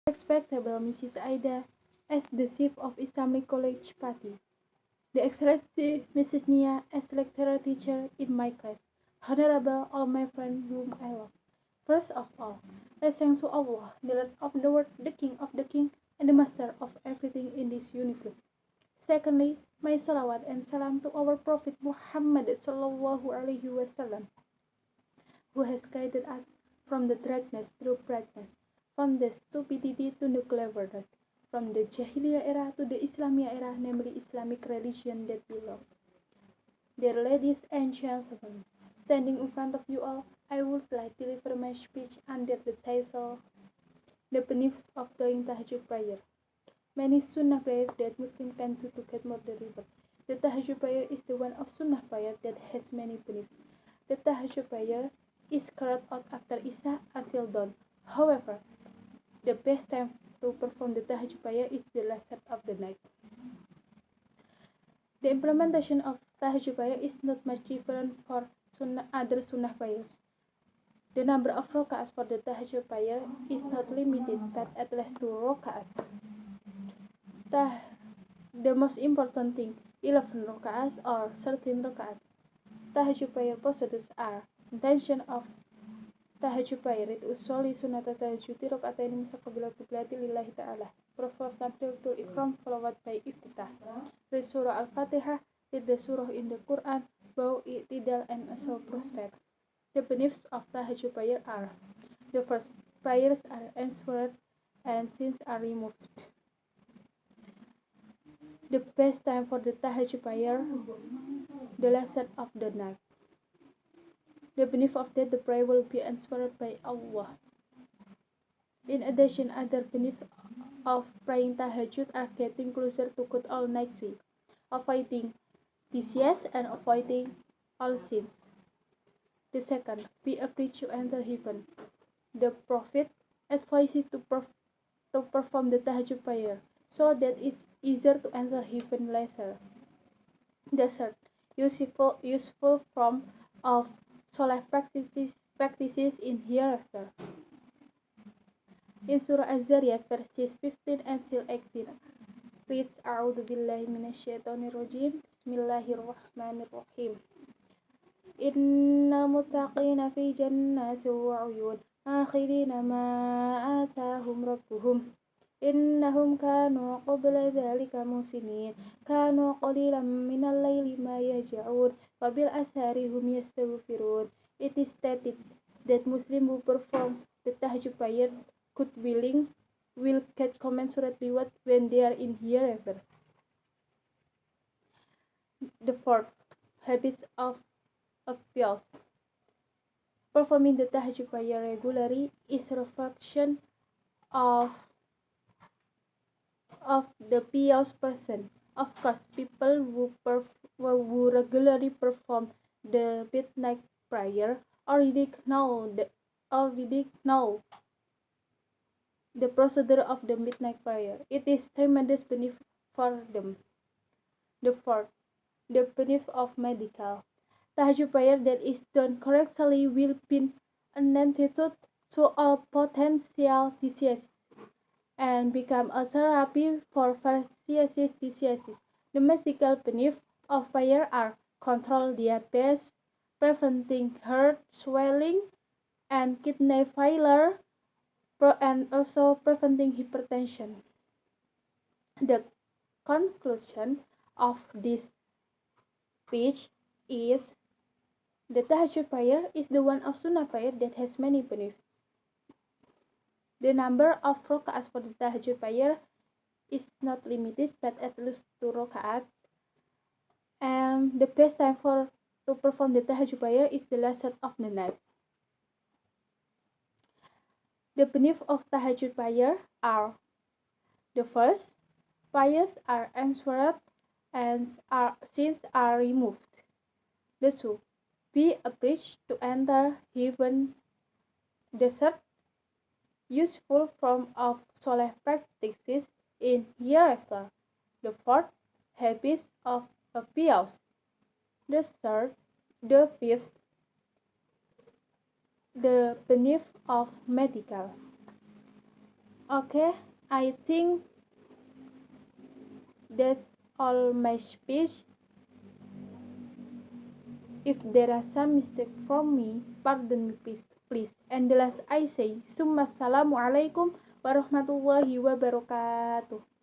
Respectable Mrs. Aida as the chief of Islamic College Party. The Excellency Mrs. Nia as lecturer teacher in my class. Honorable all my friends whom I love. First of all, I thank to Allah, the Lord of the world, the King of the King, and the Master of everything in this universe. Secondly, my salawat and salam to our Prophet Muhammad sallallahu alaihi wasallam, who has guided us from the darkness through brightness, from the stupidity to the cleverness, from the Jahiliyyah era to the Islamia era, namely Islamic religion that we love. Dear ladies and gentlemen, standing in front of you all, I would like to deliver my speech under the title, The Benefits of Doing Tahajjud Prayer. Many Sunnah prayers that Muslims can do to get more delivered. The Tahajjud prayer is the one of Sunnah prayer that has many benefits. The Tahajjud prayer is carried out after Isha until dawn. However, the best time to perform the Tahajjud prayer is the last part of the night. The implementation of Tahajjud prayer is not much different for other Sunnah prayers. The number of raka'ats for the Tahajjud prayer is not limited, but at least 2 raka'ats. The most important thing, 11 raka'ats or 13 raka'ats. Tahajjud prayer procedures are intention of Tahajjud prayer itu usolli sunata tahajjudi raka'ataini mustaqbilat qiblati lillahi ta'ala. Perform takbiratul ikram followed by iftitah. Read surah al-fatihah, read the surah in the Quran, bow, i'tidal, and also prostrate. The benefits of Tahajjud prayer are: the first, prayers are answered and sins are removed. The best time for the Tahajjud prayer, the last set of the night. The benefit of that the prayer will be answered by Allah. In addition, other benefits of praying tahajjud are getting closer to God Almighty, avoiding disease and avoiding all sins. The second, be a bridge to enter heaven. The Prophet advises to perform the tahajjud prayer so that it's easier to enter heaven later. The third, useful form of Soleh practices in hereafter. In Surah Az-Zariyat verses 15 until 18, reads A'udhu billahi minasyaitonir rajim. Bismillahirrahmanirrahim. Innal muttaqina fi jannatin wa 'uyun akhirina ma atahum rabbuhum. Innahum kanu qabla dhalika muslimin, kanu qalilan minal layli ma yahja'un, wa bil ashari hum yastaghfirun. It is stated that Muslims who perform the tahajjud prayer, God willing, will get commensurate reward when they are in hereafter. The fourth, habits of pious. Performing the tahajjud prayer regularly is a reflection of the pious person. Of course, people who regularly perform the midnight prayer already know the procedure of the midnight prayer. It is tremendous benefit for them. The fourth, the benefit of medical. Tahajjud prayer that is done correctly will be an antidote to all potential diseases and become a therapy for various diseases. The medical benefits of prayer are control diabetes, preventing heart swelling and kidney failure, and also preventing hypertension. The conclusion of this speech is the tahajjud prayer is the one of sunnah prayer that has many benefits. The number of raka'ats for the tahajjud prayer is not limited, but at least 2 raka'ats. And the best time to perform the tahajjud prayer is the last set of the night. The benefits of tahajjud prayer are: the first, prayers are answered and sins are removed. The two, be a bridge to enter heaven. The third, useful form of soleh practices in hereafter. The fourth, habits of a pious. The fifth, the benefit of medical. Okay, I think that's all my speech. If there are some mistake from me, pardon me please. And the last I say, Summa Assalamualaikum warahmatullahi wabarakatuh.